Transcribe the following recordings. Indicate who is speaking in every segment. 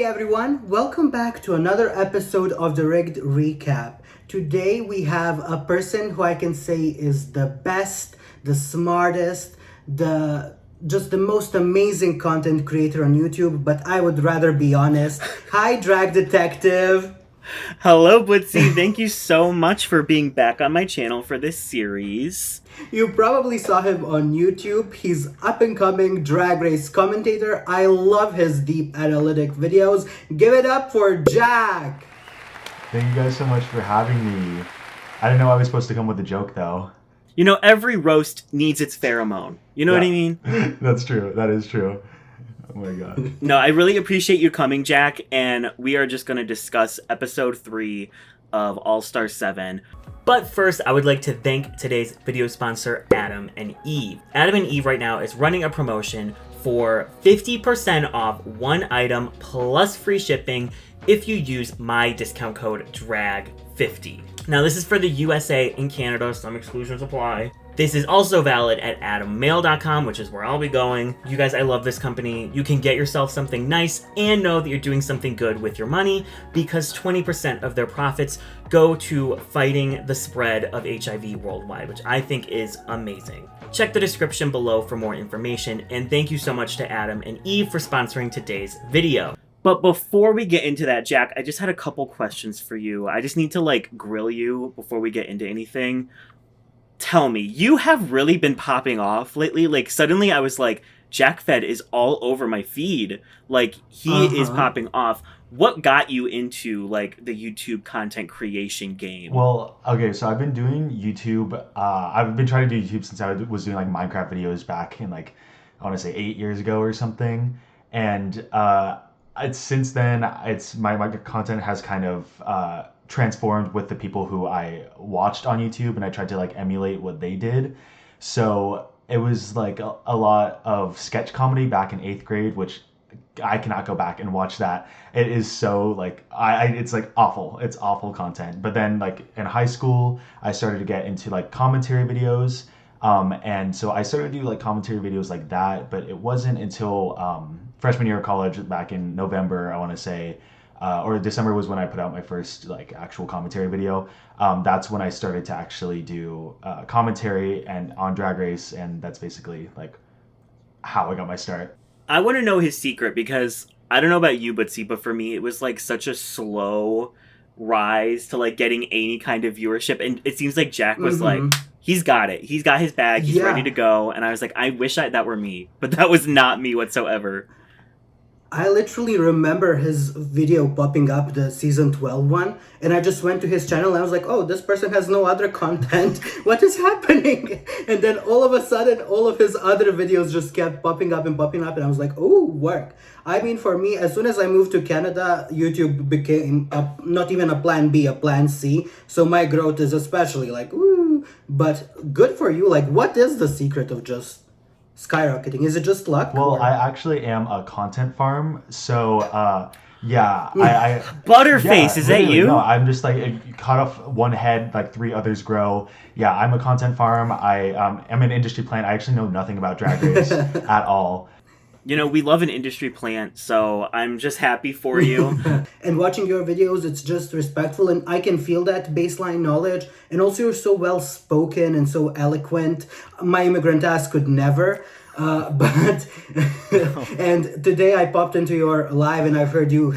Speaker 1: everyone, welcome back to another episode of the Rigged Recap. Today we have a person who I can say is the best, the smartest, the most amazing content creator on YouTube, but I would rather be honest. Hi, Drag Detective.
Speaker 2: Hello, Bucy. Thank you so much for being back on my channel for this series.
Speaker 1: You probably saw him on YouTube. He's up-and-coming Drag Race commentator. I love his deep analytic videos. Give it up for Jack!
Speaker 3: Thank you guys so much for having me. I didn't know I was supposed to come with a joke, though.
Speaker 2: You know, every roast needs its pheromone. You know what I mean?
Speaker 3: That's true. That is true. Oh my god.
Speaker 2: No, I really appreciate you coming, Jack, and we are just going to discuss episode 3 of All-Star 7. But first, I would like to thank today's video sponsor, Adam and Eve. Adam and Eve right now is running a promotion for 50% off one item plus free shipping if you use my discount code DRAG50. Now, this is for the USA and Canada. Some exclusions apply. This is also valid at adammail.com, which is where I'll be going. You guys, I love this company. You can get yourself something nice and know that you're doing something good with your money because 20% of their profits go to fighting the spread of HIV worldwide, which I think is amazing. Check the description below for more information, and thank you so much to Adam and Eve for sponsoring today's video. But before we get into that, Jack, I just had a couple questions for you. I just need to, grill you before we get into anything. Tell me, you have really been popping off lately. Suddenly I was like, JackFed is all over my feed. He is popping off. What got you into, the YouTube content creation game?
Speaker 3: Well, okay, so I've been doing YouTube. I've been trying to do YouTube since I was doing, Minecraft videos back in, I want to say 8 years ago or something. And since then, my content has kind of transformed with the people who I watched on YouTube, and I tried to emulate what they did. So it was a lot of sketch comedy back in 8th grade, which I cannot go back and watch that. It is so it's awful. It's awful content. But then in high school, I started to get into commentary videos. And so I started to do commentary videos like that, but it wasn't until freshman year of college back in November, I want to say, or December was when I put out my first actual commentary video. That's when I started to actually do commentary and on Drag Race, and that's basically how I got my start.
Speaker 2: I want to know his secret because I don't know about you, Bucy, but for me it was such a slow rise to getting any kind of viewership, and it seems like Jack was he's got it. He's got his bag. He's ready to go. And I was like, I wish that were me, but that was not me whatsoever.
Speaker 1: I literally remember his video popping up, the season 12 one, and I just went to his channel and I was like, oh, this person has no other content. What is happening? And then all of a sudden, all of his other videos just kept popping up, and I was like, oh, work. I mean, for me, as soon as I moved to Canada, YouTube became not even a plan B, a plan C. So my growth is especially woo. But good for you. What is the secret of just skyrocketing? Is it just luck?
Speaker 3: Well, I actually am a content farm, so yeah, I
Speaker 2: Butterface, is that you?
Speaker 3: No, I'm just cut off one head, 3 others grow. Yeah, I'm a content farm. I am an industry plant. I actually know nothing about Drag Race at all.
Speaker 2: You know, we love an industry plant, so I'm just happy for you.
Speaker 1: And watching your videos, it's just respectful, and I can feel that baseline knowledge. And also, you're so well spoken and so eloquent. My immigrant ass could never. But and today I popped into your live, and I've heard you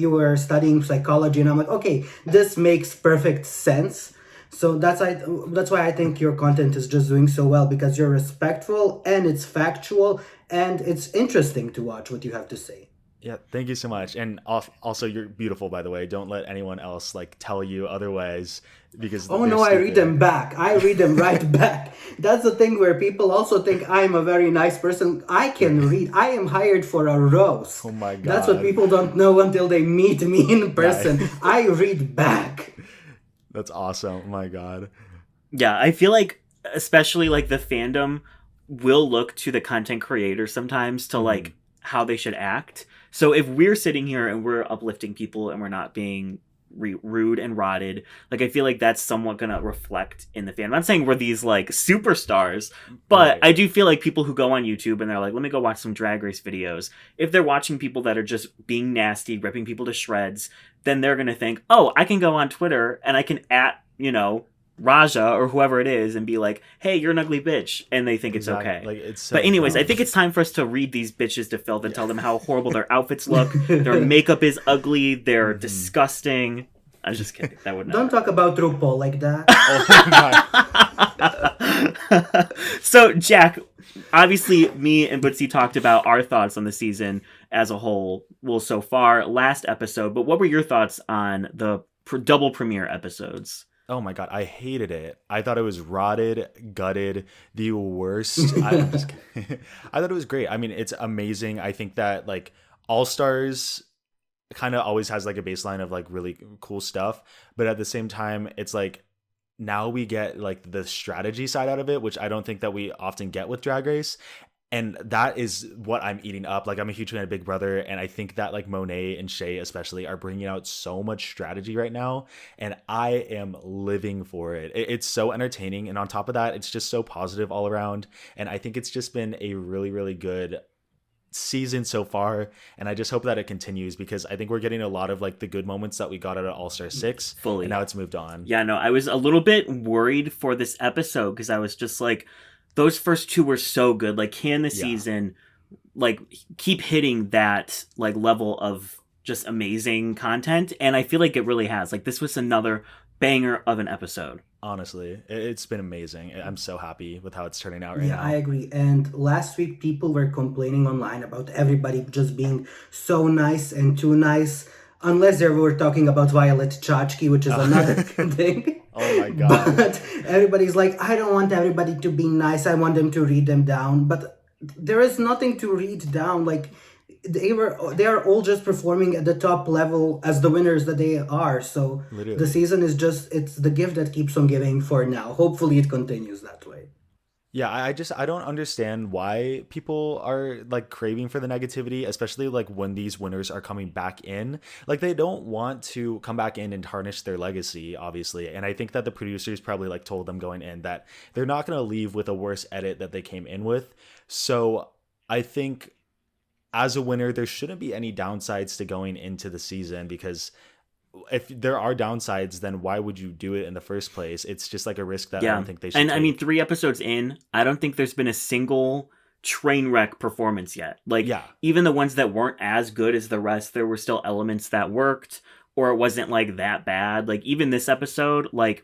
Speaker 1: were studying psychology, and I'm like, okay, this makes perfect sense. So that's why I think your content is just doing so well, because you're respectful and it's factual and it's interesting to watch what you have to say.
Speaker 4: Yeah, thank you so much. And also, you're beautiful, by the way. Don't let anyone else tell you otherwise, because
Speaker 1: oh no, I read them back. I read them right back. That's the thing where people also think I'm a very nice person. I can read. I am hired for a roast.
Speaker 4: Oh my god.
Speaker 1: That's what people don't know until they meet me in person. Yeah. I read back.
Speaker 4: That's awesome. Oh my god.
Speaker 2: Yeah, I feel especially the fandom will look to the content creator sometimes to how they should act. So if we're sitting here and we're uplifting people and we're not being rude and rotted. Like, I feel like that's somewhat gonna reflect in the fan. I'm not saying we're these like superstars, but
Speaker 4: Right.
Speaker 2: I do feel like people who go on YouTube and they're like, let me go watch some Drag Race videos. If they're watching people that are just being nasty, ripping people to shreds, then they're gonna think, oh, I can go on Twitter and I can Raja or whoever it is and be like, hey, you're an ugly bitch, and they think
Speaker 4: Exactly.
Speaker 2: it's okay.
Speaker 4: Like, it's so
Speaker 2: But anyways, I
Speaker 4: dumb.
Speaker 2: think it's time for us to read these bitches to filth and tell them how horrible their outfits look. Their makeup is ugly. They're disgusting. I was just kidding. That would
Speaker 1: Don't
Speaker 2: never.
Speaker 1: talk about RuPaul like that.
Speaker 4: Oh my.
Speaker 2: So, Jack, obviously, me and Bucy talked about our thoughts on the season as a whole. Well, so far, last episode. But what were your thoughts on the double premiere episodes?
Speaker 4: Oh my god, I hated it. I thought it was rotted, gutted, the worst. I'm just kidding. I thought it was great. I mean, it's amazing. I think that like All Stars kind of always has like a baseline of like really cool stuff, but at the same time, it's like now we get like the strategy side out of it, which I don't think that we often get with Drag Race. And that is what I'm eating up. Like, I'm a huge fan of Big Brother, and I think that like Monet and Shay especially are bringing out so much strategy right now, and I am living for it. It's so entertaining, and on top of that, it's just so positive all around. And I think it's just been a really, really good season so far, and I just hope that it continues, because I think we're getting a lot of like the good moments that we got out of All-Star 6
Speaker 2: Fully.
Speaker 4: and now it's moved on.
Speaker 2: Yeah, no, I was a little bit worried for this episode because I was just like, those first two were so good. Like, can the season like keep hitting that like level of just amazing content? And I feel like it really has. Like, this was another banger of an episode.
Speaker 4: Honestly, it's been amazing. I'm so happy with how it's turning out right
Speaker 1: Yeah,
Speaker 4: now.
Speaker 1: I agree. And last week, people were complaining online about everybody just being so nice and too nice, unless they were talking about Violet Chachki, which is another thing.
Speaker 4: Oh my god.
Speaker 1: But everybody's like, I don't want everybody to be nice. I want them to read them down. But there is nothing to read down. Like, they are all just performing at the top level as the winners that they are. So
Speaker 4: Literally.
Speaker 1: the season is just, it's the gift that keeps on giving for now. Hopefully it continues that way.
Speaker 4: Yeah, I don't understand why people are like craving for the negativity, especially like when these winners are coming back in. Like, they don't want to come back in and tarnish their legacy, obviously. And I think that the producers probably like told them going in that they're not going to leave with a worse edit that they came in with. So I think as a winner, there shouldn't be any downsides to going into the season, because if there are downsides, then why would you do it in the first place? It's just like a risk that I don't think they should
Speaker 2: And
Speaker 4: take.
Speaker 2: I mean, 3 episodes in, I don't think there's been a single train wreck performance yet. Like, even the ones that weren't as good as the rest, there were still elements that worked, or it wasn't like that bad. Like, even this episode, like,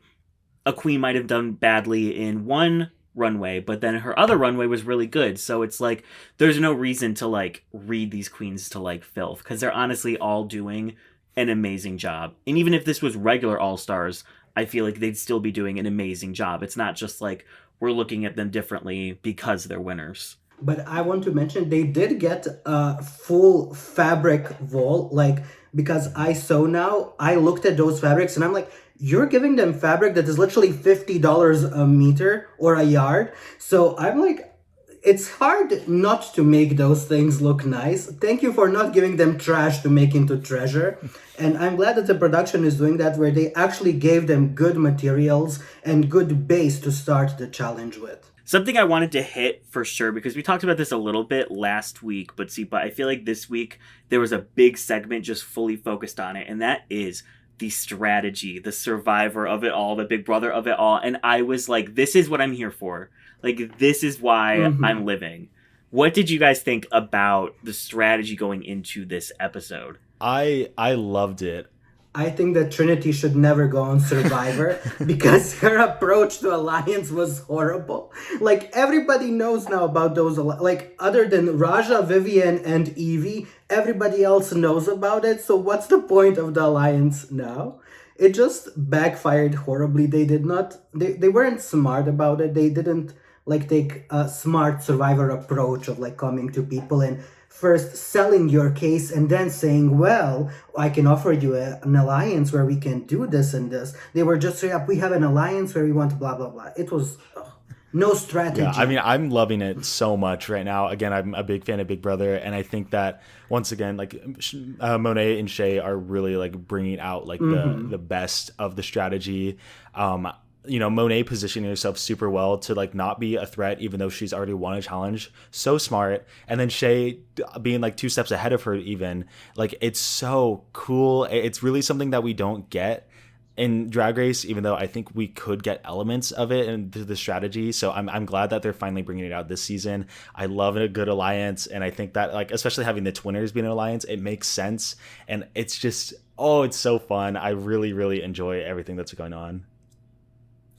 Speaker 2: a queen might have done badly in one runway, but then her other runway was really good. So it's like, there's no reason to like read these queens to like filth, because they're honestly all doing an amazing job. And even if this was regular All-Stars, I feel like they'd still be doing an amazing job. It's not just like we're looking at them differently because they're winners.
Speaker 1: But I want to mention they did get a full fabric vault, like, because I sew now, I looked at those fabrics and I'm like, you're giving them fabric that is literally $50 a meter or a yard. So I'm like, it's hard not to make those things look nice. Thank you for not giving them trash to make into treasure. And I'm glad that the production is doing that, where they actually gave them good materials and good base to start the challenge with.
Speaker 2: Something I wanted to hit for sure, because we talked about this a little bit last week, but I feel like this week there was a big segment just fully focused on it, and that is the strategy, the survivor of it all, the big brother of it all. And I was like, this is what I'm here for. Like, this is why I'm living. What did you guys think about the strategy going into this episode?
Speaker 4: I loved it.
Speaker 1: I think that Trinity should never go on Survivor because her approach to Alliance was horrible. Like, everybody knows now about those, like, other than Raja, Vivian, and Evie, everybody else knows about it. So what's the point of the Alliance now? It just backfired horribly. They did not, they weren't smart about it. They didn't, like, take a smart Survivor approach of, like, coming to people and first selling your case and then saying, well, I can offer you an alliance where we can do this and this. They were just straight up, we have an alliance where we want blah, blah, blah. It was, No strategy.
Speaker 4: Yeah, I mean, I'm loving it so much right now. Again, I'm a big fan of Big Brother, and I think that once again, like Monet and Shay are really like bringing out like the best of the strategy. Monet positioning herself super well to like not be a threat, even though she's already won a challenge. So smart, and then Shay being like 2 steps ahead of her, even like it's so cool. It's really something that we don't get in Drag Race, even though I think we could get elements of it into the strategy. So I'm glad that they're finally bringing it out this season. I love a good alliance, and I think that like especially having the Twinners being an alliance, it makes sense, and it's just it's so fun. I really really enjoy everything that's going on.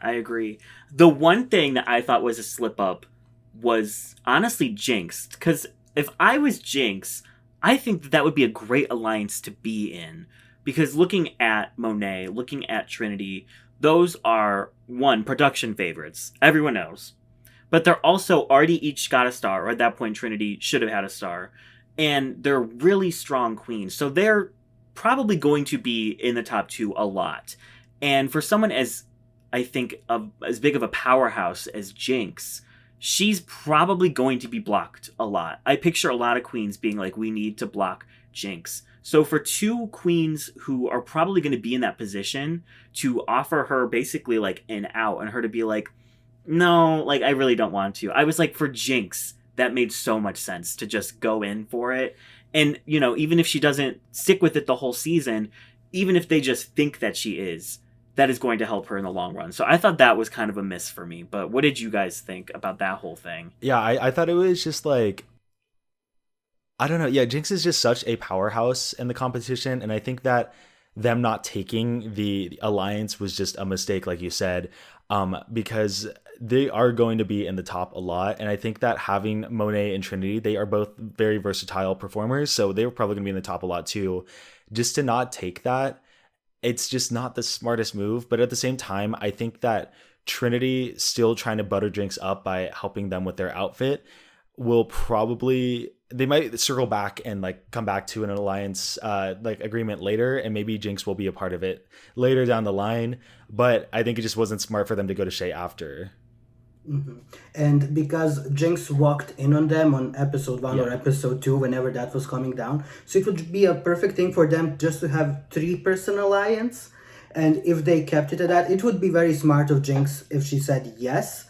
Speaker 2: I agree. The one thing that I thought was a slip up was honestly Jinkx, because if I was Jinkx, I think that would be a great alliance to be in. Because looking at Monet, looking at Trinity, those are, one, production favorites. Everyone knows. But they're also already each got a star, or at that point Trinity should have had a star. And they're really strong queens. So they're probably going to be in the top 2 a lot. And for someone as, I think, as big of a powerhouse as Jinkx, she's probably going to be blocked a lot. I picture a lot of queens being like, we need to block Jinkx. So for 2 queens who are probably going to be in that position to offer her basically like an out and her to be like, no, like I really don't want to. I was like, for Jinkx, that made so much sense to just go in for it. And, even if she doesn't stick with it the whole season, even if they just think that she is, that is going to help her in the long run. So I thought that was kind of a miss for me. But what did you guys think about that whole thing?
Speaker 4: Yeah, I thought it was just like, I don't know. Yeah, Jinkx is just such a powerhouse in the competition. And I think that them not taking the alliance was just a mistake, like you said, because they are going to be in the top a lot. And I think that having Monet and Trinity, they are both very versatile performers. So they were probably going to be in the top a lot too. Just to not take that, it's just not the smartest move. But at the same time, I think that Trinity still trying to butter Jinkx up by helping them with their outfit will probably, they might circle back and like come back to an alliance like agreement later, and maybe Jinkx will be a part of it later down the line. But I think it just wasn't smart for them to go to Shay after.
Speaker 1: And because Jinkx walked in on them on episode 1 or episode 2, whenever that was coming down, so it would be a perfect thing for them just to have 3-person alliance. And if they kept it at that, it would be very smart of Jinkx if she said yes.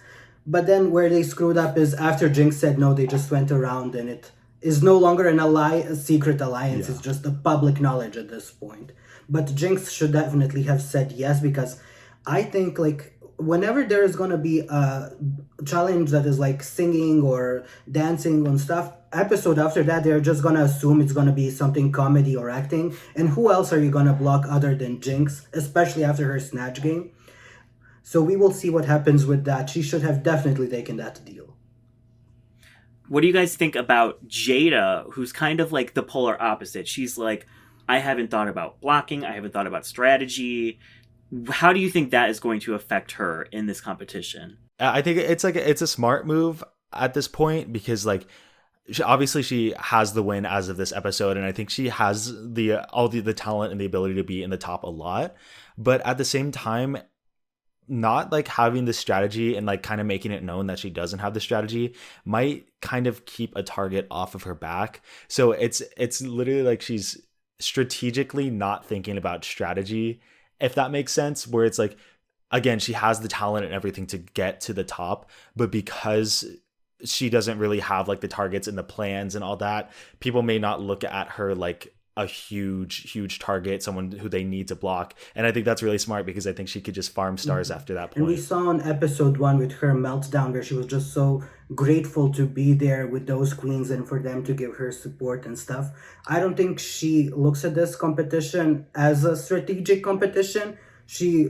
Speaker 1: But then where they screwed up is after Jinkx said no, they just went around, and it is no longer a secret alliance. It's just a public knowledge at this point. But Jinkx should definitely have said yes, because I think like whenever there is going to be a challenge that is like singing or dancing and stuff, episode after that they're just going to assume it's going to be something comedy or acting. And who else are you going to block other than Jinkx, especially after her snatch game? So we will see what happens with that. She should have definitely taken that deal.
Speaker 2: What do you guys think about Jada, who's kind of like the polar opposite? She's like, I haven't thought about blocking. I haven't thought about strategy. How do you think that is going to affect her in this competition?
Speaker 4: I think it's a smart move at this point, because like obviously she has the win as of this episode, and I think she has the talent and the ability to be in the top a lot. But at the same time, not like having the strategy and like kind of making it known that she doesn't have the strategy might kind of keep a target off of her back. So it's literally like she's strategically not thinking about strategy, if that makes sense, where it's like, again, she has the talent and everything to get to the top, but because she doesn't really have like the targets and the plans and all that, people may not look at her like a huge target, someone who they need to block. And I think that's really smart, because I think she could just farm stars after that point.
Speaker 1: And we saw on episode 1 with her meltdown, where she was just so grateful to be there with those queens and for them to give her support and stuff. I don't think she looks at this competition as a strategic competition. She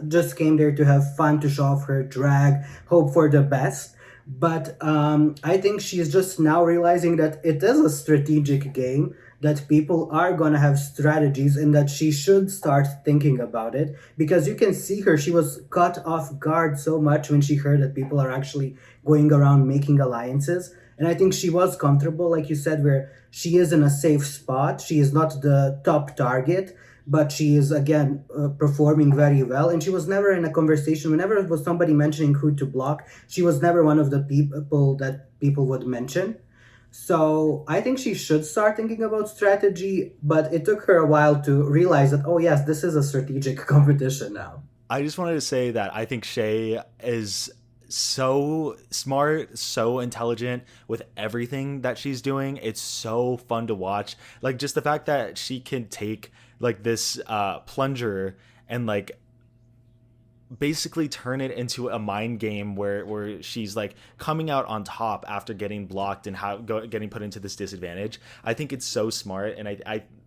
Speaker 1: just came there to have fun, to show off her drag, hope for the best. But I think she's just now realizing that it is a strategic game, that people are going to have strategies, and that she should start thinking about it. Because you can see her, she was caught off guard so much when she heard that people are actually going around making alliances. And I think she was comfortable, like you said, where she is in a safe spot. She is not the top target, but she is again performing very well. And she was never in a conversation. Whenever it was somebody mentioning who to block, she was never one of the people that people would mention. So I think she should start thinking about strategy, but it took her a while to realize that, oh yes, this is a strategic competition now.
Speaker 4: I just wanted to say that I think Shay is so smart, so intelligent with everything that she's doing. It's so fun to watch. Like just the fact that she can take like this plunger and like basically turn it into a mind game where she's like coming out on top after getting blocked and getting put into this disadvantage. I think it's so smart, and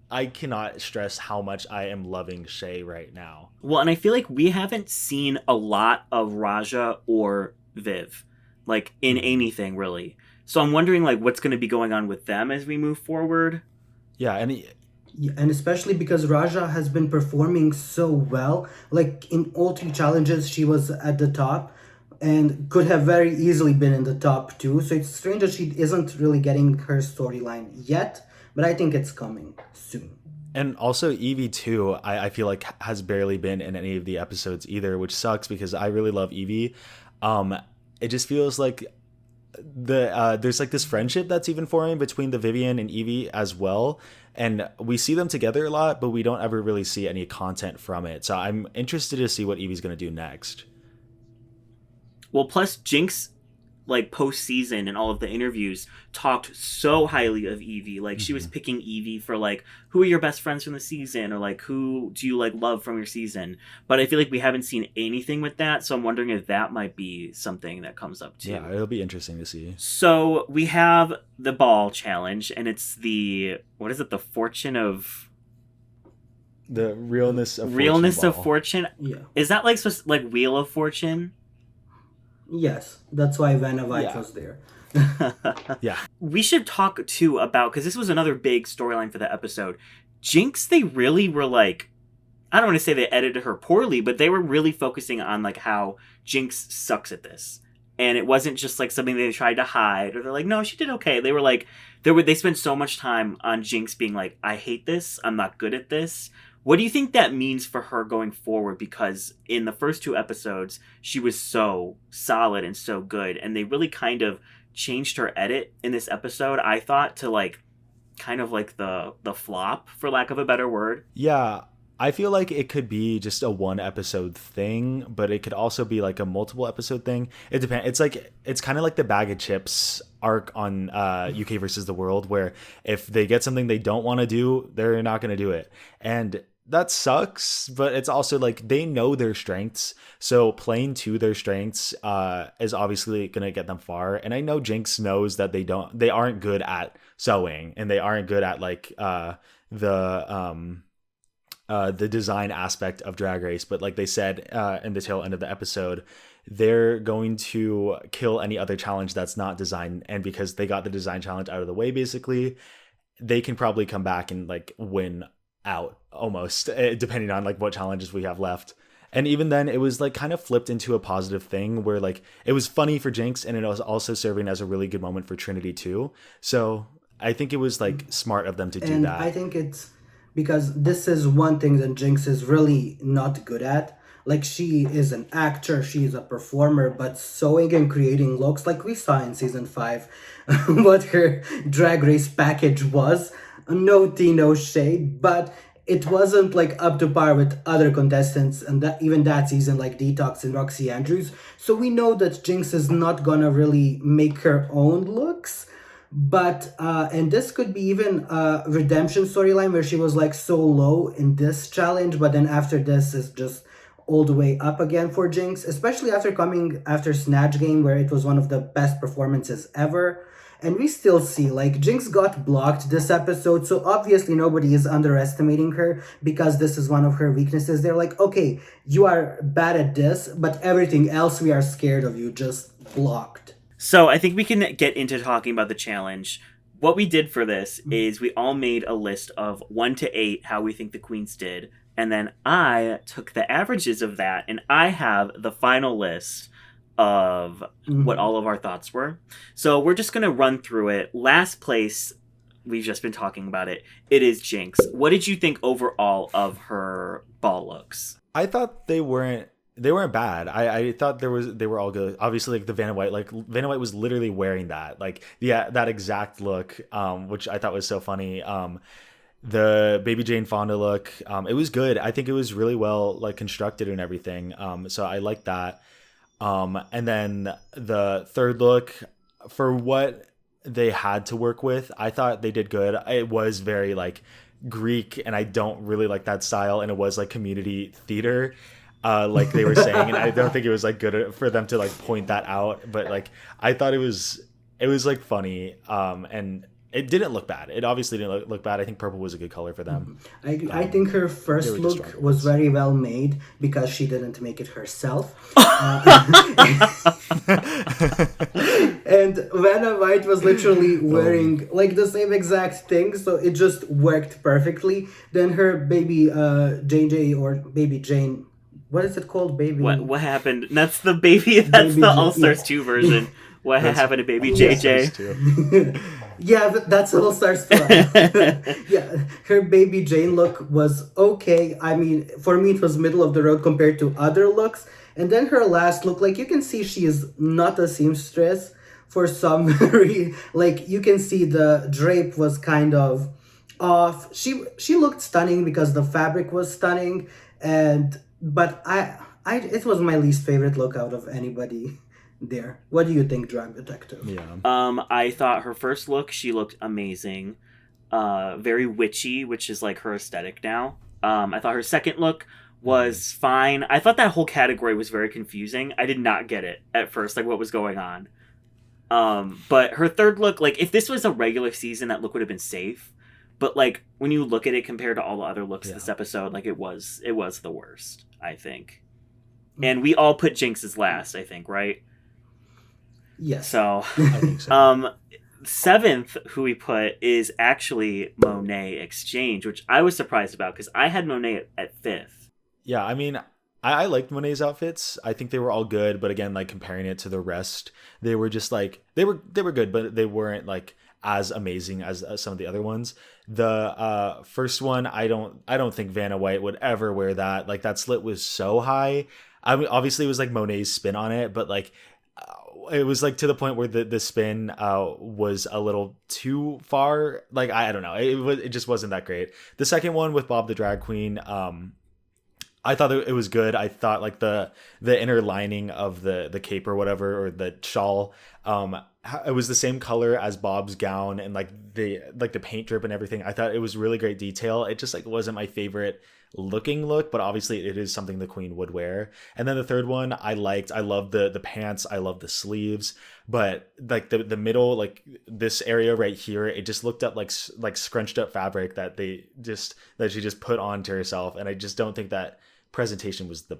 Speaker 4: I cannot stress how much I am loving Shay right now.
Speaker 2: Well, and I feel like we haven't seen a lot of Raja or Viv, like in anything really. So I'm wondering like what's going to be going on with them as we move forward.
Speaker 4: Yeah, and
Speaker 1: Yeah, and especially because Raja has been performing so well. Like in all three challenges, she was at the top and could have very easily been in the top too. So it's strange that she isn't really getting her storyline yet, but I think it's coming soon.
Speaker 4: And also Evie too, I feel like has barely been in any of the episodes either, which sucks because I really love Evie. It just feels like there's like this friendship that's even forming between the Vivian and Evie as well, and we see them together a lot, but we don't ever really see any content from it. So I'm interested to see what Evie's gonna do next.
Speaker 2: Well, plus Jinkx, like post-season and all of the interviews, talked so highly of Evie. Like she was picking Evie for like, who are your best friends from the season, or like who do you like love from your season. But I feel like we haven't seen anything with that, so I'm wondering if that might be something that comes up too.
Speaker 4: Yeah, it'll be interesting to see.
Speaker 2: So we have the ball challenge, and it's the, what is it, the fortune of
Speaker 4: The realness of
Speaker 2: fortune.
Speaker 1: Yeah.
Speaker 2: Is that like supposed, like Wheel of Fortune?
Speaker 1: Yes, that's why Vanna White
Speaker 4: Yeah.
Speaker 1: was there.
Speaker 4: Yeah.
Speaker 2: We should talk too about, because this was another big storyline for the episode. Jinkx, they really were like, I don't want to say they edited her poorly, but they were really focusing on like how Jinkx sucks at this. And it wasn't just like something they tried to hide, or they're like, no, she did okay. They were like, they spent so much time on Jinkx being like, I hate this, I'm not good at this. What do you think that means for her going forward? Because in the first two episodes, she was so solid and so good, and they really kind of changed her edit in this episode, I thought, to like kind of like the flop, for lack of a better word.
Speaker 4: Yeah, I feel like it could be just a one episode thing, but it could also be like a multiple episode thing. It depends. It's kind of like the bag of chips arc on UK versus the world, where if they get something they don't want to do, they're not going to do it. And that sucks, but it's also like they know their strengths, so playing to their strengths is obviously gonna get them far. And I know Jinkx knows that they aren't good at sewing, and they aren't good at like the design aspect of Drag Race. But like they said in the tail end of the episode, they're going to kill any other challenge that's not design, and because they got the design challenge out of the way, basically, they can probably come back and like win out almost, depending on like what challenges we have left. And even then it was like kind of flipped into a positive thing where like it was funny for Jinkx, and it was also serving as a really good moment for Trinity too. So I think it was like smart of them to do
Speaker 1: And
Speaker 4: that.
Speaker 1: I think it's because this is one thing that Jinkx is really not good at. Like she is an actor, she is a performer, but sewing and creating looks, like we saw in season 5, what her drag race package was. No tea, no shade, but it wasn't like up to par with other contestants, and that even that season, like Detox and Roxy Andrews. So we know that Jinkx is not gonna really make her own looks. But and this could be even a redemption storyline where she was like so low in this challenge, but then after this is just all the way up again for Jinkx, especially after coming after Snatch Game, where it was one of the best performances ever. And we still see, like, Jinkx got blocked this episode, so obviously nobody is underestimating her because this is one of her weaknesses. They're like, okay, you are bad at this, but everything else we are scared of you, just blocked.
Speaker 2: So I think we can get into talking about the challenge. What we did for this is we all made a list of 1 to 8, how we think the queens did. And then I took the averages of that, and I have the final list of what all of our thoughts were. So we're just going to run through it. Last place, we've just been talking about it. It is Jinkx. What did you think overall of her ball looks?
Speaker 4: I thought they weren't bad. I thought they were all good. Obviously, like the Vanna White was literally wearing that, like that exact look, which I thought was so funny. The Baby Jane Fonda look, it was good. I think it was really well like constructed and everything. So I like that. And then the third look, for what they had to work with, I thought they did good. It was very like Greek, and I don't really like that style, and it was like community theater, like they were saying, and I don't think it was like good for them to like point that out, but like I thought it was like funny, and it didn't look bad. It obviously didn't look bad. I think purple was a good color for them.
Speaker 1: I think her first look was very well made because she didn't make it herself. And Vanna White was literally wearing like the same exact thing, so it just worked perfectly. Then her baby Baby Jane, what is it called? Baby.
Speaker 2: What happened? That's the baby. That's baby the All Stars 2 version. What happened to Baby JJ?
Speaker 1: Yeah, but that's All Stars 5. Yeah, her Baby Jane look was okay. I mean, for me, it was middle of the road compared to other looks. And then her last look, like, you can see she is not a seamstress for some reason. Like, you can see the drape was kind of off. She looked stunning because the fabric was stunning. But it was my least favorite look out of anybody there. What do you think, Drag Detective?
Speaker 4: Yeah.
Speaker 2: I thought her first look, she looked amazing. Very witchy, which is like her aesthetic now. I thought her second look was fine. I thought that whole category was very confusing. I did not get it at first, like what was going on. But her third look, like if this was a regular season, that look would have been safe. But like when you look at it compared to all the other looks this episode, like it was the worst, I think. And we all put Jinkx as last, I think, right?
Speaker 1: Yes.
Speaker 2: So,
Speaker 4: I think so.
Speaker 2: Seventh, who we put is actually Monet Exchange, which I was surprised about because I had Monet at fifth.
Speaker 4: Yeah, I mean, I liked Monet's outfits. I think they were all good, but again, like comparing it to the rest, they were just like they were good, but they weren't like as amazing as some of the other ones. The first one, I don't think Vanna White would ever wear that. Like that slit was so high. I mean, obviously it was like Monet's spin on it, but like it was like to the point where the spin was a little too far. Like I don't know, it just wasn't that great. The second one with Bob the Drag Queen, I thought it was good. I thought like the inner lining of the cape or whatever, or the shawl, it was the same color as Bob's gown, and like the paint drip and everything. I thought it was really great detail. It just like wasn't my favorite looking look, but obviously it is something the queen would wear. And then the third one I loved the pants, I loved the sleeves, but like the middle, like this area right here, it just looked up like scrunched up fabric that she just put onto herself, and I just don't think that presentation was the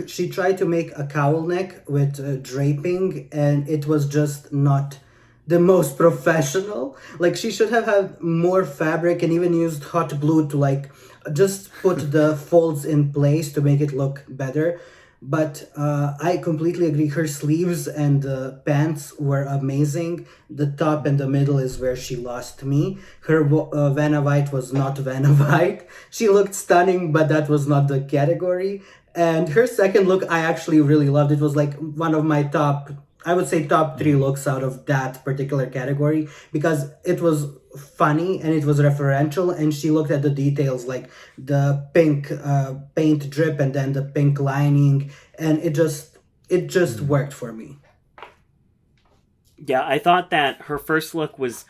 Speaker 1: She tried to make a cowl neck with draping, and it was just not the most professional. Like she should have had more fabric and even used hot glue to like just put the folds in place to make it look better. But I completely agree. Her sleeves and the pants were amazing. The top and the middle is where she lost me. Her Vanna White was not Vanna White. She looked stunning, but that was not the category. And her second look, I actually really loved. It was like one of my top 3 looks out of that particular category because it was funny and it was referential, and she looked at the details like the pink paint drip and then the pink lining, and it just worked for me.
Speaker 2: Yeah, I thought that her first look was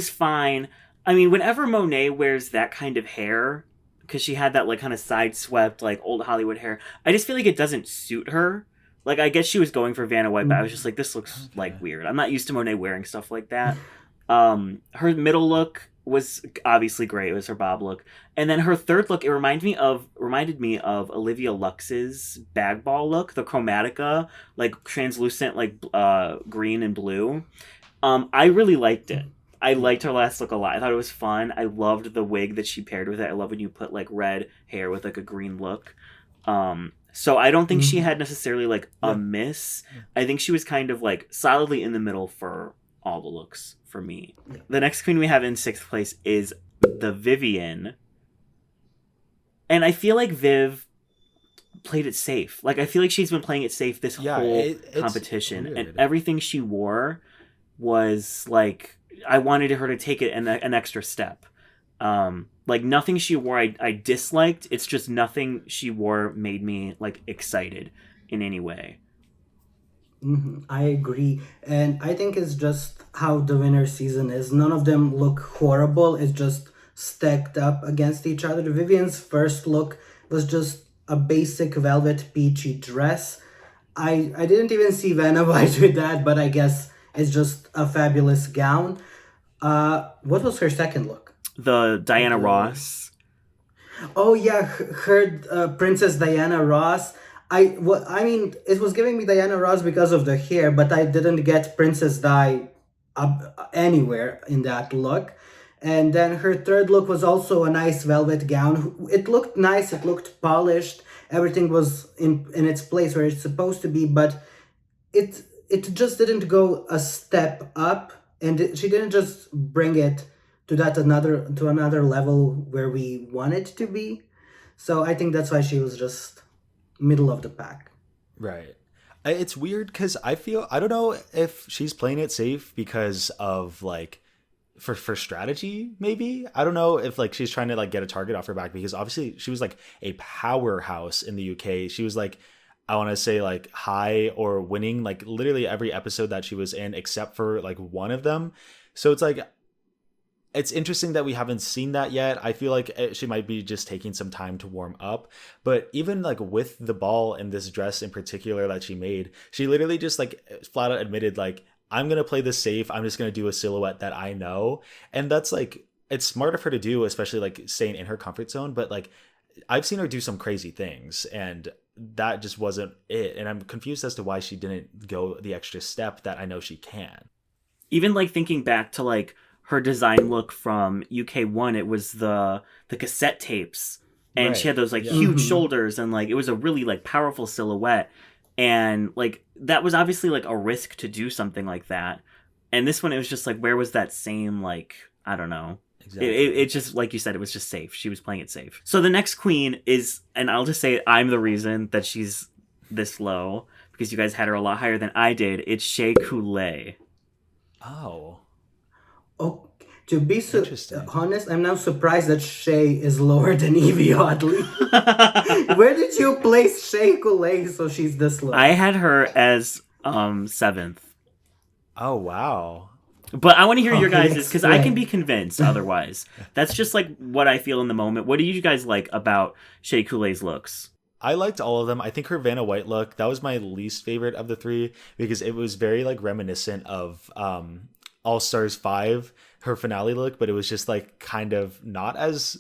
Speaker 2: fine. I mean, whenever Monet wears that kind of hair, because she had that like kind of side swept like old Hollywood hair, I just feel like it doesn't suit her. Like, I guess she was going for Vanna White, but I was just like, this looks like weird. I'm not used to Monet wearing stuff like that. Her middle look was obviously great. It was her bob look. And then her third look, it reminded me of Olivia Lux's bag ball look, the Chromatica, like translucent, like green and blue. I really liked it. I liked her last look a lot. I thought it was fun. I loved the wig that she paired with it. I love when you put like red hair with like a green look. So I don't think she had necessarily like a miss. I think she was kind of like solidly in the middle for all the looks for me. The next queen we have in 6th place is the Vivienne. And I feel like Viv played it safe. Like, I feel like she's been playing it safe this whole competition.
Speaker 4: Weird.
Speaker 2: And everything she wore was, like, I wanted her to take it an extra step. Like, nothing she wore I disliked. It's just nothing she wore made me, like, excited in any way.
Speaker 1: I agree. And I think it's just how the winner season is. None of them look horrible. It's just stacked up against each other. Vivian's first look was just a basic velvet peachy dress. I didn't even see Vanna White with that, but I guess it's just a fabulous gown. What was her second look?
Speaker 2: The Diana Ross.
Speaker 1: Oh yeah, her Princess Diana Ross. I mean, it was giving me Diana Ross because of the hair, but I didn't get Princess Di up anywhere in that look. And then her third look was also a nice velvet gown. It looked nice, it looked polished, everything was in its place where it's supposed to be, but it just didn't go a step up, and she didn't just bring it to another level where we want it to be. So I think that's why she was just middle of the pack.
Speaker 4: Right. It's weird because I don't know if she's playing it safe because of like for strategy, maybe. I don't know if like she's trying to like get a target off her back, because obviously she was like a powerhouse in the UK. She was like, I want to say like high or winning like literally every episode that she was in except for like one of them. So it's like, it's interesting that we haven't seen that yet. I feel like she might be just taking some time to warm up. But even like with the ball and this dress in particular that she made, she literally just like flat out admitted like, I'm going to play this safe. I'm just going to do a silhouette that I know. And that's like, it's smart of her to do, especially like staying in her comfort zone. But like, I've seen her do some crazy things, and that just wasn't it. And I'm confused as to why she didn't go the extra step that I know she can.
Speaker 2: Even like thinking back to like her design look from UK1, it was the cassette tapes, and
Speaker 4: Right.
Speaker 2: she had those like huge shoulders, and like it was a really like powerful silhouette, and like that was obviously like a risk to do something like that. And this one, it was just like, where was that same like, I don't know.
Speaker 4: Exactly.
Speaker 2: It just, like you said, it was just safe. She was playing it safe. So the next queen is, and I'll just say I'm the reason that she's this low, because you guys had her a lot higher than I did. It's Shea Coulee.
Speaker 4: Oh.
Speaker 1: Oh, to be
Speaker 4: Interesting.
Speaker 1: honest, I'm now surprised that Shay is lower than Evie Oddly. Where did you place Shea Coulee so she's this low?
Speaker 2: I had her as 7th.
Speaker 4: Oh, wow.
Speaker 2: But I want to hear your
Speaker 1: Okay,
Speaker 2: guys', because I can
Speaker 1: explain.
Speaker 2: be convinced otherwise. That's just like what I feel in the moment. What do you guys like about Shea Coulee's looks?
Speaker 4: I liked all of them. I think her Vanna White look, that was my least favorite of the three, because it was very like reminiscent of All Stars 5, her finale look, but it was just like kind of not as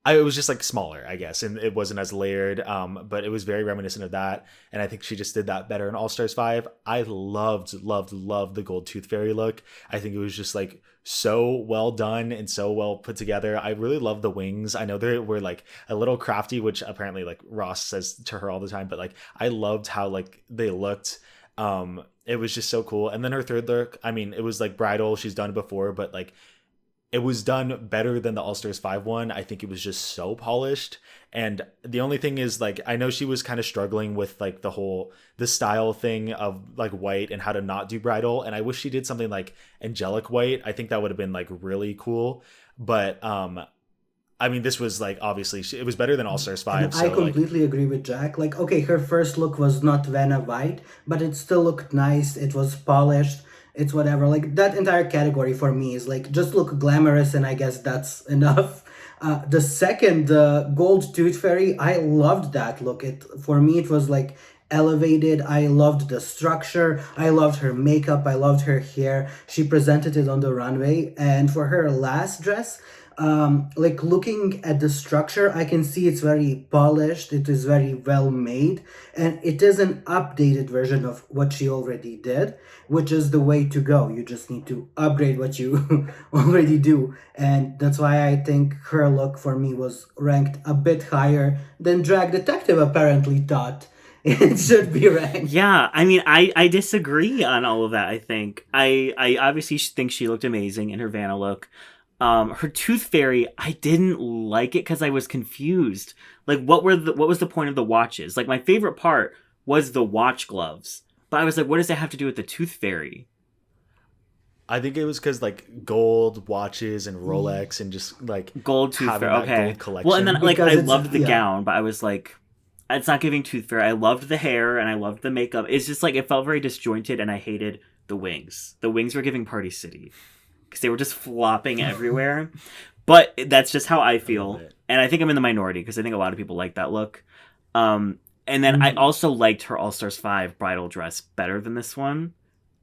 Speaker 4: it was just like smaller, I guess, and it wasn't as layered, but it was very reminiscent of that, and I think she just did that better in All Stars 5. I loved the gold tooth fairy look. I think it was just like so well done and so well put together. I really love the wings. I know they were like a little crafty, which apparently like Ross says to her all the time, but like I loved how like they looked. It was just so cool. And then her third look, I mean, it was like bridal. She's done it before, but like it was done better than the All Stars 5 one. I think it was just so polished. And the only thing is, like, I know she was kind of struggling with like the style thing of like white and how to not do bridal. And I wish she did something like angelic white. I think that would have been like really cool. But I mean, this was like, obviously it was better than All Stars 5.
Speaker 1: And
Speaker 4: So
Speaker 1: I completely agree with Jack. Like, okay, her first look was not Vanna White, but it still looked nice. It was polished. It's whatever. Like, that entire category for me is like, just look glamorous, and I guess that's enough. The second, gold tooth fairy, I loved that look. For me, it was like elevated. I loved the structure. I loved her makeup. I loved her hair. She presented it on the runway. And for her last dress, like looking at the structure, I can see it's very polished. It is very well made, and it is an updated version of what she already did, which is the way to go. You just need to upgrade what you already do, and that's why I think her look for me was ranked a bit higher than Drag Detective apparently thought. it should be ranked.
Speaker 2: Yeah, I mean, I disagree on all of that. I think I obviously think she looked amazing in her Vanna look. Her Tooth Fairy, I didn't like it because I was confused. Like, what was the point of the watches? Like, my favorite part was the watch gloves, but I was like, what does that have to do with the Tooth Fairy?
Speaker 4: I think it was because like gold watches and Rolex and just like
Speaker 2: Gold Tooth
Speaker 4: having
Speaker 2: Fairy,
Speaker 4: that
Speaker 2: okay.
Speaker 4: gold collection.
Speaker 2: Well, and then like
Speaker 1: Because
Speaker 2: I
Speaker 1: it's-
Speaker 2: loved the
Speaker 1: yeah.
Speaker 2: gown, but I was like, it's not giving Tooth Fairy. I loved the hair and I loved the makeup. It's just like it felt very disjointed, and I hated the wings. The wings were giving Party City because they were just flopping everywhere. But that's just how I feel,
Speaker 4: it.
Speaker 2: and I think I'm in the minority because I think a lot of people like that look. And then I also liked her All Stars 5 bridal dress better than this one.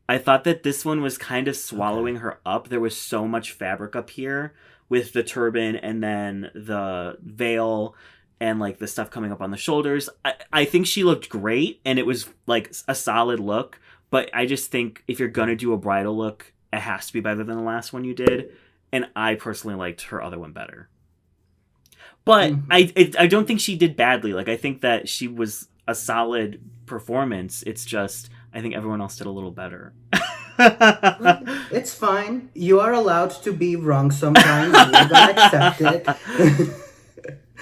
Speaker 2: I thought that this one was kind of swallowing her up. There was so much fabric up here with the turban and then the veil and like the stuff coming up on the shoulders. I think she looked great and it was like a solid look, but I just think if you're gonna do a bridal look, it has to be better than the last one you did. And I personally liked her other one better. But I don't think she did badly. Like, I think that she was a solid performance. It's just I think everyone else did a little better.
Speaker 1: It's fine. You are allowed to be wrong sometimes. We're gonna accept it.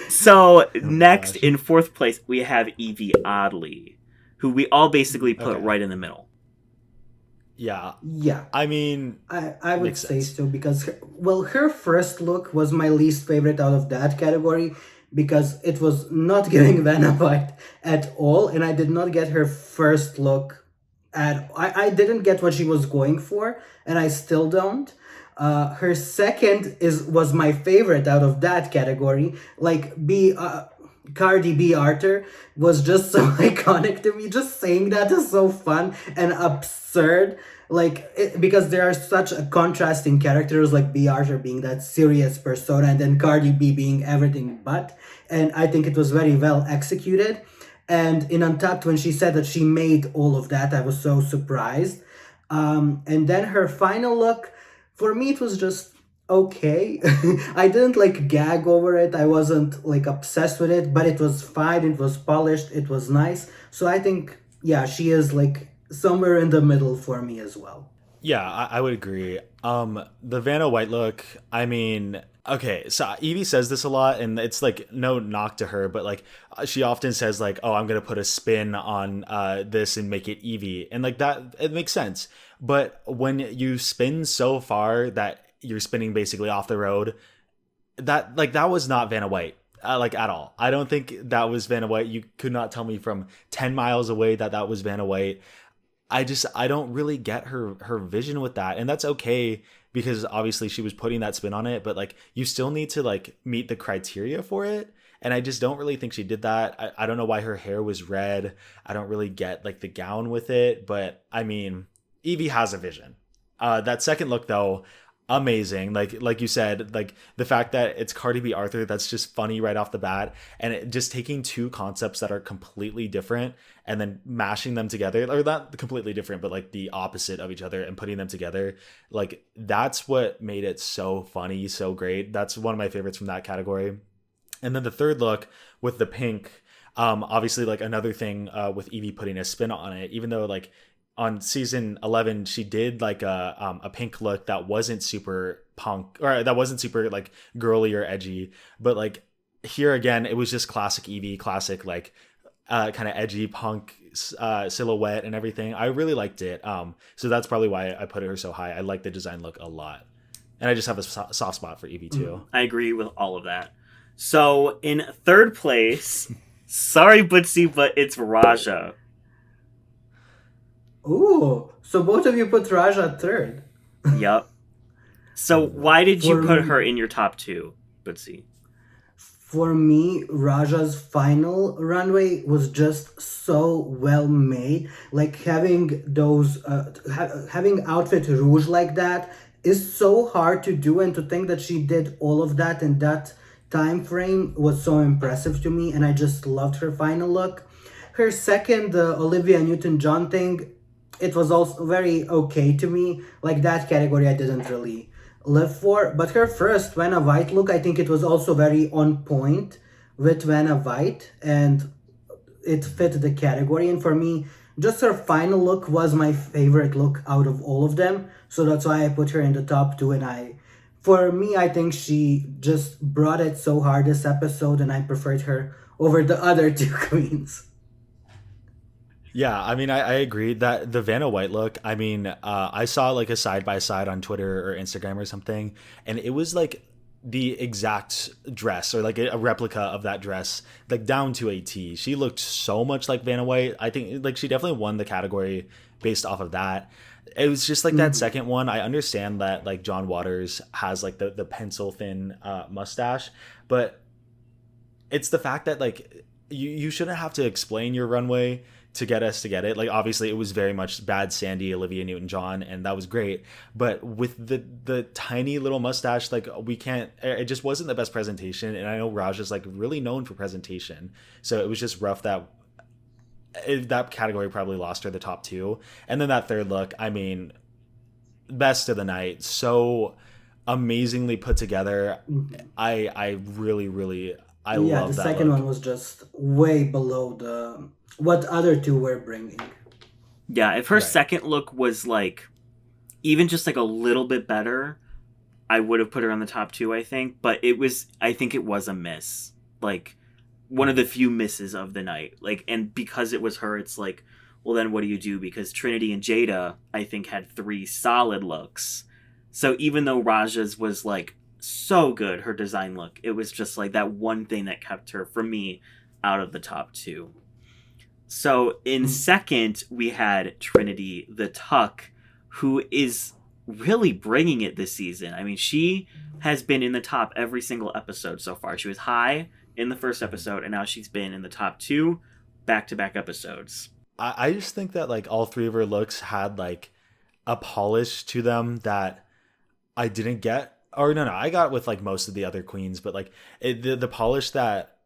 Speaker 2: So next
Speaker 4: gosh.
Speaker 2: in fourth place we have Evie Oddly, who we all basically put
Speaker 4: Okay.
Speaker 2: right in the middle.
Speaker 4: Yeah.
Speaker 1: Yeah.
Speaker 4: I mean,
Speaker 1: I would
Speaker 4: Makes
Speaker 1: say
Speaker 4: sense.
Speaker 1: so because her first look was my least favorite out of that category because it was not giving Vanna White at all, and I did not get her first look I didn't get what she was going for, and I still don't. Her second was my favorite out of that category. Like Cardi B Arthur was just so iconic to me. Just saying that is so fun and absurd. Because there are such a contrasting characters, like B Arthur being that serious persona and then Cardi B being everything but. And I think it was very well executed. And in Untucked, when she said that she made all of that, I was so surprised. And then her final look, for me, it was just okay. I didn't like gag over it. I wasn't like obsessed with it, but it was fine. It was polished. It was nice. So I think, yeah, she is like somewhere in the middle for me as well.
Speaker 4: yeah, I would agree. The Vanna White look, I mean, okay, so Evie says this a lot, and it's like no knock to her, but like she often says like, "Oh, I'm gonna put a spin on this and make it Evie," and like that, it makes sense. But when you spin so far that you're spinning basically off the road, that was not Vanna White. Like at all. I don't think that was Vanna White. You could not tell me from 10 miles away that was Vanna White. I don't really get her vision with that, and that's okay because obviously she was putting that spin on it, but like you still need to like meet the criteria for it, and I just don't really think she did that. I don't know why her hair was red. I don't really get like the gown with it, but I mean, Evie has a vision. That second look though, amazing. Like you said, like the fact that it's Cardi B Arthur, that's just funny right off the bat, and just taking two concepts that are completely different and then mashing them together, or not completely different but like the opposite of each other, and putting them together, like that's what made it so funny, so great. That's one of my favorites from that category. And then the third look with the pink, obviously like another thing with Evie putting a spin on it, even though like on season 11 she did like a pink look that wasn't super punk, or that wasn't super like girly or edgy, but like here again it was just classic Evie, classic like kind of edgy punk silhouette and everything. I really liked it, so that's probably why I put her so high. I like the design look a lot, and I just have a soft spot for Evie too.
Speaker 2: I agree with all of that. So in third place, sorry Bucy, but it's Raja.
Speaker 1: Ooh, so both of you put Raja third.
Speaker 2: Yep. So why did you
Speaker 1: For
Speaker 2: put
Speaker 1: me-
Speaker 2: her in your top two, Bucy?
Speaker 1: For me, Raja's final runway was just so well made. Like having those, having outfit rouge like that is so hard to do, and to think that she did all of that in that time frame was so impressive to me, and I just loved her final look. Her second, Olivia Newton-John thing, it was also very okay to me. Like that category I didn't really live for. But her first Vanna White look, I think it was also very on point with Vanna White. And it fit the category. And for me, just her final look was my favorite look out of all of them. So that's why I put her in the top two. And for me, I think she just brought it so hard this episode, and I preferred her over the other two queens.
Speaker 4: Yeah, I mean, I agree that the Vanna White look, I mean, I saw like a side by side on Twitter or Instagram or something, and it was like the exact dress or like a replica of that dress, like down to a T. She looked so much like Vanna White. I think like she definitely won the category based off of that. It was just like that second one. I understand that like John Waters has like the pencil thin mustache, but it's the fact that like you shouldn't have to explain your runway to get us to get it. Like obviously it was very much bad Sandy, Olivia Newton-John, and that was great. But with the tiny little mustache, like we can't. It just wasn't the best presentation. And I know Raj is like really known for presentation, so it was just rough that that category probably lost her the top two. And then that third look, I mean, best of the night, so amazingly put together. I really I
Speaker 1: Yeah,
Speaker 4: love
Speaker 1: the
Speaker 4: that
Speaker 1: second
Speaker 4: look.
Speaker 1: one was just way below the what other two were bringing.
Speaker 2: Yeah, if her
Speaker 4: Right.
Speaker 2: second look was like even just like a little bit better, I would have put her on the top two, I think. But I think it was a miss. Like, one of the few misses of the night. Like, and because it was her, it's like, well, then what do you do? Because Trinity and Jada, I think, had 3 solid looks. So even though Raja's was like so good, her design look, it was just like that one thing that kept her, for me, out of the top 2. So in second, we had Trinity the Tuck, who is really bringing it this season. I mean, she has been in the top every single episode so far. She was high in the first episode, and now she's been in the top 2 back-to-back episodes.
Speaker 4: I just think that like all three of her looks had like a polish to them that I didn't get. Or no, I got with like most of the other queens, but like the polish that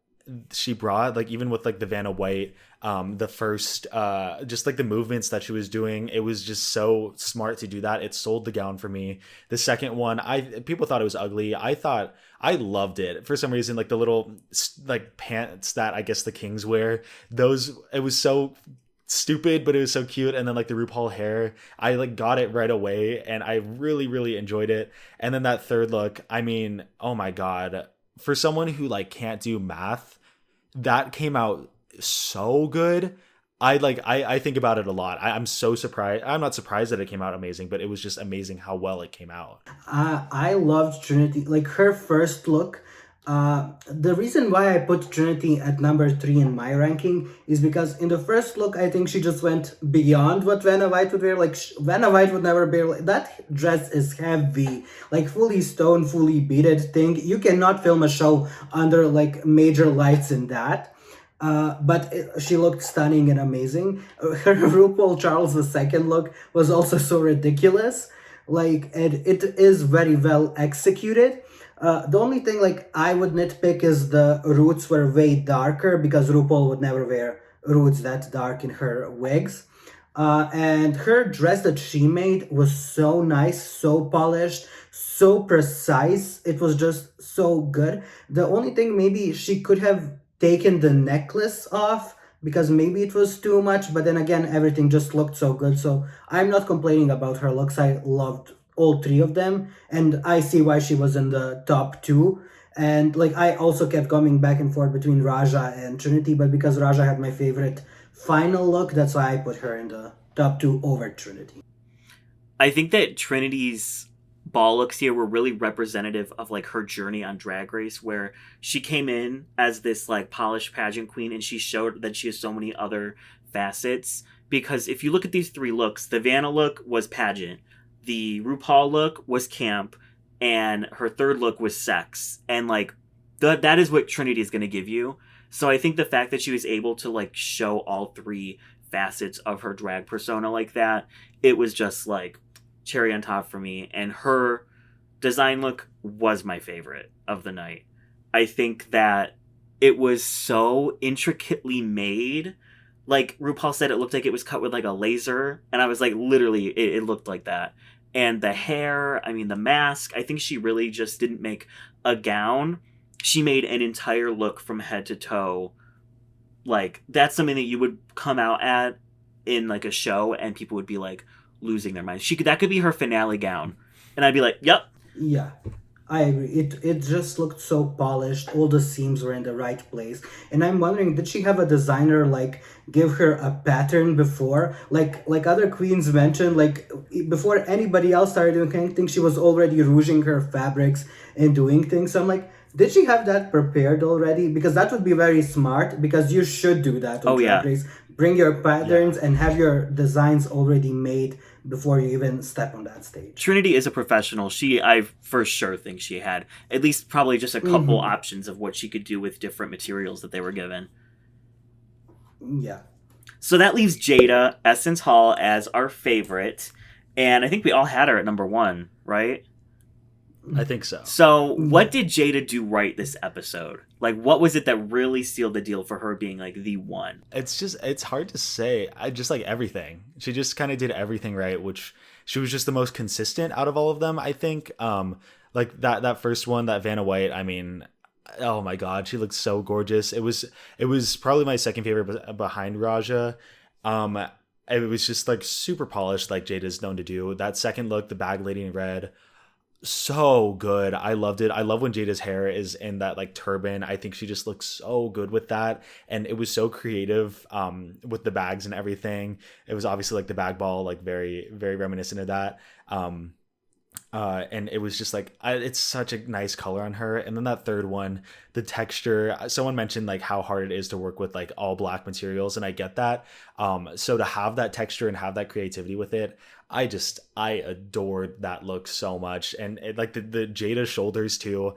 Speaker 4: she brought, like even with like the Vanna White, the first, just like the movements that she was doing, it was just so smart to do that. It sold the gown for me. The second one, people thought it was ugly. I thought I loved it for some reason. Like the little like pants that I guess the kings wear, those it was so stupid, but it was so cute. And then like the RuPaul hair, I like got it right away, and I really enjoyed it. And then that third look, I mean, oh my god, for someone who like can't do math, that came out so good. I think about it a lot. I'm so surprised. I'm not surprised that it came out amazing, but it was just amazing how well it came out.
Speaker 1: I loved Trinity. Like her first look. The reason why I put Trinity at number 3 in my ranking is because in the first look, I think she just went beyond what Vanna White would wear. Like Vanna White would never wear that dress is heavy, like fully stone, fully beaded thing. You cannot film a show under like major lights in that. She looked stunning and amazing. Her RuPaul Charles II look was also so ridiculous. Like, and it is very well executed. The only thing like I would nitpick is the roots were way darker because RuPaul would never wear roots that dark in her wigs. And her dress that she made was so nice, so polished, so precise. It was just so good. The only thing maybe she could have taken the necklace off because maybe it was too much, but then again, everything just looked so good. So I'm not complaining about her looks. I loved all 3 of them, and I see why she was in the top 2. And like I also kept coming back and forth between Raja and Trinity, but because Raja had my favorite final look, that's why I put her in the top 2 over Trinity.
Speaker 2: I think that Trinity's ball looks here were really representative of like her journey on Drag Race, where she came in as this like polished pageant queen, and she showed that she has so many other facets. Because if you look at these 3 looks, the Vanna look was pageant, the RuPaul look was camp, and her third look was sex. And like that is what Trinity is going to give you. So I think the fact that she was able to like show all 3 facets of her drag persona like that, it was just like cherry on top for me. And her design look was my favorite of the night. I think that it was so intricately made. Like RuPaul said, it looked like it was cut with like a laser, and I was like, literally, it looked like that. And the hair, I mean, the mask, I think she really just didn't make a gown. She made an entire look from head to toe like that's something that you would come out at in like a show and people would be like losing their minds. That could be her finale gown. And I'd be like, "Yep."
Speaker 1: Yeah, I agree. It just looked so polished. All the seams were in the right place. And I'm wondering, did she have a designer like give her a pattern before? Like other queens mentioned, like before anybody else started doing anything, she was already rouging her fabrics and doing things. So I'm like, did she have that prepared already? Because that would be very smart, because you should do that on
Speaker 2: Oh
Speaker 1: Drag
Speaker 2: yeah.
Speaker 1: Race. Bring your patterns and have your designs already made before you even step on that stage.
Speaker 2: Trinity is a professional. I for sure think she had at least probably just a couple options of what she could do with different materials that they were given.
Speaker 1: Yeah.
Speaker 2: So that leaves Jada Essence Hall as our favorite. And I think we all had her at number 1, right?
Speaker 4: I think so.
Speaker 2: So what did Jada do right this episode? Like, what was it that really sealed the deal for her being like the one?
Speaker 4: It's hard to say. I just like everything. She just kind of did everything right, which she was just the most consistent out of all of them, I think. Like that first one, that Vanna White, I mean, oh my God, she looked so gorgeous. It was probably my second favorite behind Raja. It was just like super polished, like Jada's known to do. That second look, the bag lady in red, so good. I loved it. I love when Jada's hair is in that like turban. I think she just looks so good with that, and it was so creative with the bags and everything. It was obviously like the bag ball, like very very reminiscent of that. And it was just like it's such a nice color on her. And then that third one, the texture, someone mentioned like how hard it is to work with like all black materials, and I get that. So to have that texture and have that creativity with it, I adored that look so much. And like the Jada shoulders too.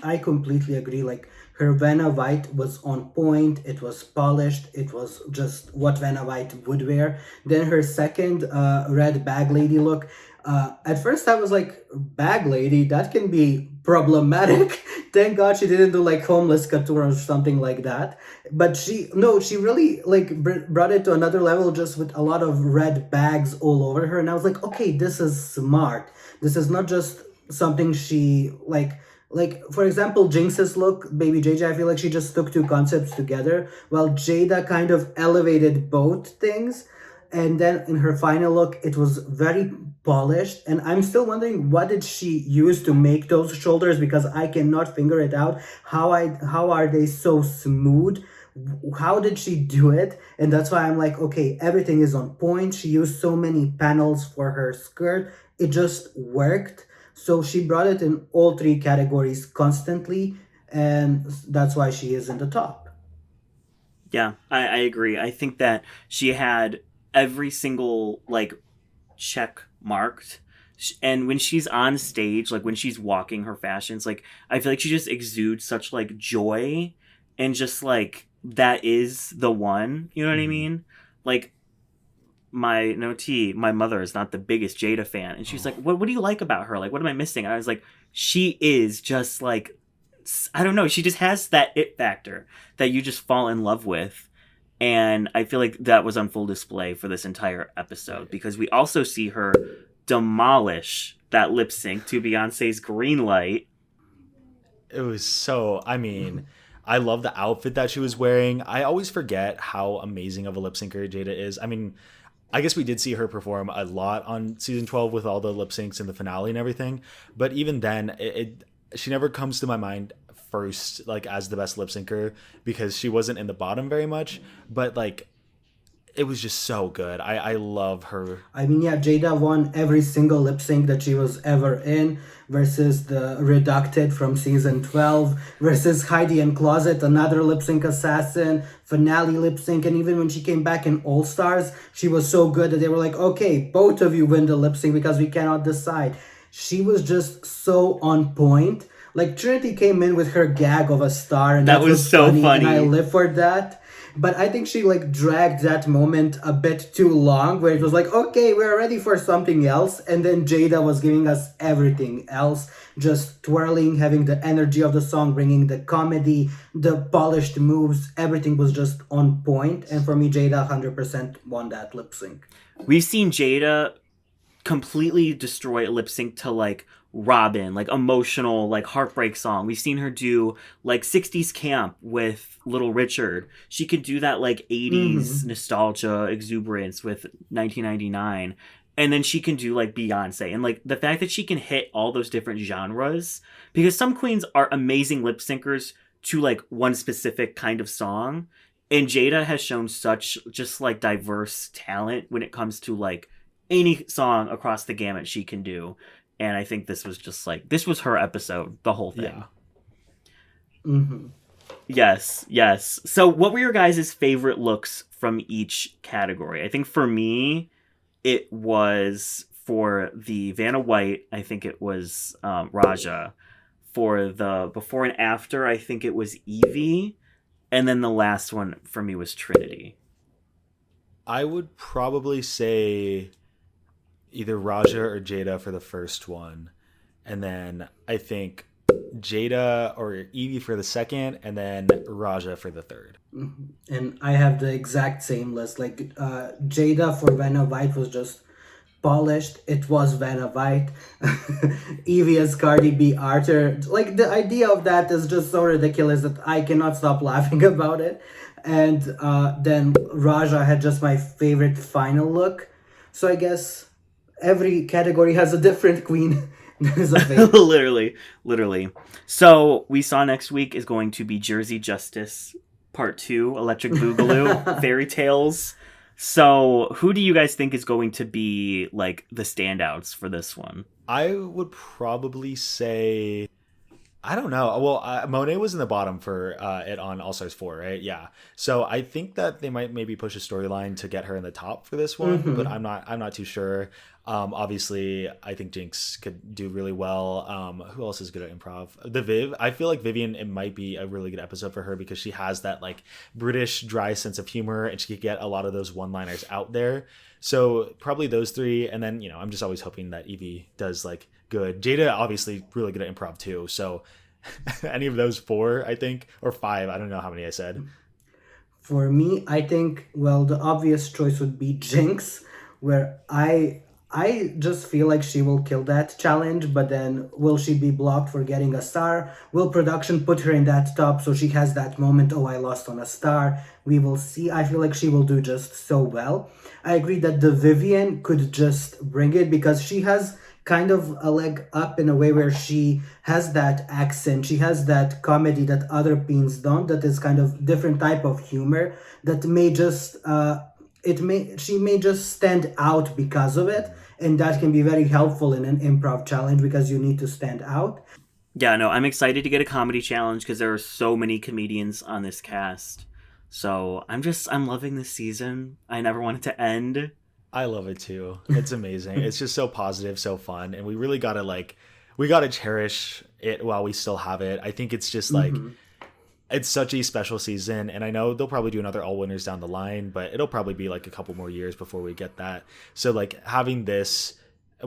Speaker 1: I completely agree. Like, her Vanna White was on point. It was polished. It was just what Vanna White would wear. Then her second red bag lady look. At first I was like, bag lady, that can be problematic. Thank God she didn't do like homeless couture or something like that. But she really like brought it to another level, just with a lot of red bags all over her. And I was like, okay, this is smart. This is not just something she like, for example, Jinkx's look, Baby JJ, I feel like she just took two concepts together, while Jada kind of elevated both things. And then in her final look, it was very polished. And I'm still wondering, what did she use to make those shoulders? Because I cannot figure it out. How are they so smooth? How did she do it? And that's why I'm like, okay, everything is on point. She used so many panels for her skirt. It just worked. So she brought it in all three categories constantly, and that's why she is in the top.
Speaker 2: Yeah, I agree. I think that she had every single like check marked, and when she's on stage, like when she's walking her fashions, like I feel like she just exudes such like joy, and just like that is the one. You know what I mean? Like, my mother is not the biggest Jada fan, and she's like, what do you like about her? Like, what am I missing? And I was like, she is just like, I don't know, she just has that it factor that you just fall in love with. And I feel like that was on full display for this entire episode, because we also see her demolish that lip sync to Beyonce's Green Light.
Speaker 4: It was so, I mean, I love the outfit that she was wearing. I always forget how amazing of a lip syncer Jada is. I mean, I guess we did see her perform a lot on season 12 with all the lip syncs and the finale and everything. But even then, she never comes to my mind first, like as the best lip syncer, because she wasn't in the bottom very much. But like, it was just so good. I love her.
Speaker 1: I mean, yeah, Jada won every single lip sync that she was ever in, versus the Reducted from season 12, versus Heidi and Closet, another lip sync assassin, finale lip sync. And even when she came back in All Stars, she was so good that they were like, okay, both of you win the lip sync because we cannot decide. She was just so on point. Like, Trinity came in with her gag of a star, and that was so funny. And I live for that. But I think she like dragged that moment a bit too long, where it was like, okay, we're ready for something else. And then Jada was giving us everything else, just twirling, having the energy of the song, bringing the comedy, the polished moves. Everything was just on point. And for me, Jada 100% won that lip sync.
Speaker 2: We've seen Jada completely destroy a lip sync to like Robin, like emotional, like heartbreak song. We've seen her do like 60s camp with Little Richard. She could do that like 80s nostalgia exuberance with 1999. And then she can do like Beyonce. And like the fact that she can hit all those different genres, because some queens are amazing lip syncers to like one specific kind of song. And Jada has shown such just like diverse talent when it comes to like any song across the gamut she can do. And I think this was just like, this was her episode, the whole thing.
Speaker 1: Yeah.
Speaker 2: Yes. So what were your guys' favorite looks from each category? I think for me, it was for the Vanna White, I think it was Raja. For the before and after, I think it was Evie. And then the last one for me was Trinity.
Speaker 4: I would probably say either Raja or Jada for the first one. And then I think Jada or Evie for the second, and then Raja for the third.
Speaker 1: And I have the exact same list. Like Jada for Vanna White was just polished. It was Vanna White. Evie as Cardi B Arthur. Like the idea of that is just so ridiculous that I cannot stop laughing about it. And then Raja had just my favorite final look. So I guess every category has a different queen. That is a favorite.
Speaker 2: literally. So we saw next week is going to be Jersey Justice Part 2, Electric Boogaloo, Fairy Tales. So who do you guys think is going to be like the standouts for this one?
Speaker 4: I would probably say, I don't know. Well, Monet was in the bottom for it on All Stars 4, right? Yeah. So I think that they might maybe push a storyline to get her in the top for this one, but I'm not too sure. Obviously, I think Jinkx could do really well. Who else is good at improv? The Viv. I feel like Vivian, it might be a really good episode for her because she has that like British dry sense of humor and she could get a lot of those one-liners out there. So probably those three. And then, I'm just always hoping that Evie does like good. Jada, obviously really good at improv too. So any of those four, I think, or five. I don't know how many I said.
Speaker 1: For me, I think, well, the obvious choice would be Jinkx, where I just feel like she will kill that challenge, but then will she be blocked for getting a star? Will production put her in that top so she has that moment, oh, I lost on a star? We will see. I feel like she will do just so well. I agree that the Vivian could just bring it because she has kind of a leg up in a way where she has that accent, she has that comedy that other queens don't, that is kind of different type of humor that may just she may just stand out because of it, and that can be very helpful in an improv challenge because you need to stand out.
Speaker 2: Yeah, no, I'm excited to get a comedy challenge because there are so many comedians on this cast. So I'm loving this season. I never want it to end.
Speaker 4: I love it too. It's amazing. It's just so positive, so fun, and we really gotta cherish it while we still have it. I think it's just like it's such a special season, and I know they'll probably do another All Winners down the line, but it'll probably be like a couple more years before we get that. So like having this,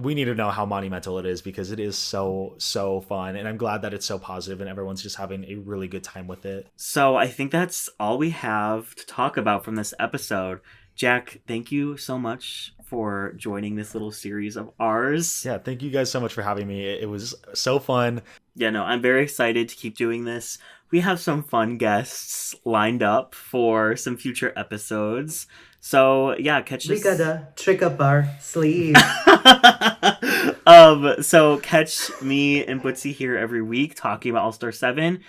Speaker 4: we need to know how monumental it is because it is so fun, and I'm glad that it's so positive and everyone's just having a really good time with it.
Speaker 2: So I think that's all we have to talk about from this episode. Jack, thank you so much for joining this little series of ours.
Speaker 4: Yeah, thank you guys so much for having me. It was so fun.
Speaker 2: Yeah, no, I'm very excited to keep doing this. We have some fun guests lined up for some future episodes. So, yeah, catch us.
Speaker 1: We gotta trick up our sleeve.
Speaker 2: So catch me and Bucy here every week talking about All-Star 7.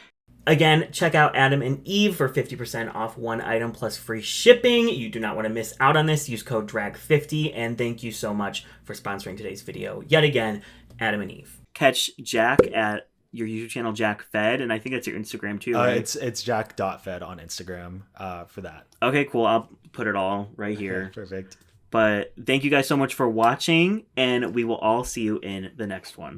Speaker 2: Again, check out Adam and Eve for 50% off one item plus free shipping. You do not want to miss out on this. Use code DRAG50. And thank you so much for sponsoring today's video. Yet again, Adam and Eve. Catch Jack at your YouTube channel, JackFed. And I think that's your Instagram too, right?
Speaker 4: It's jack.fed on Instagram for that.
Speaker 2: Okay, cool. I'll put it all right here.
Speaker 4: Perfect.
Speaker 2: But thank you guys so much for watching. And we will all see you in the next one.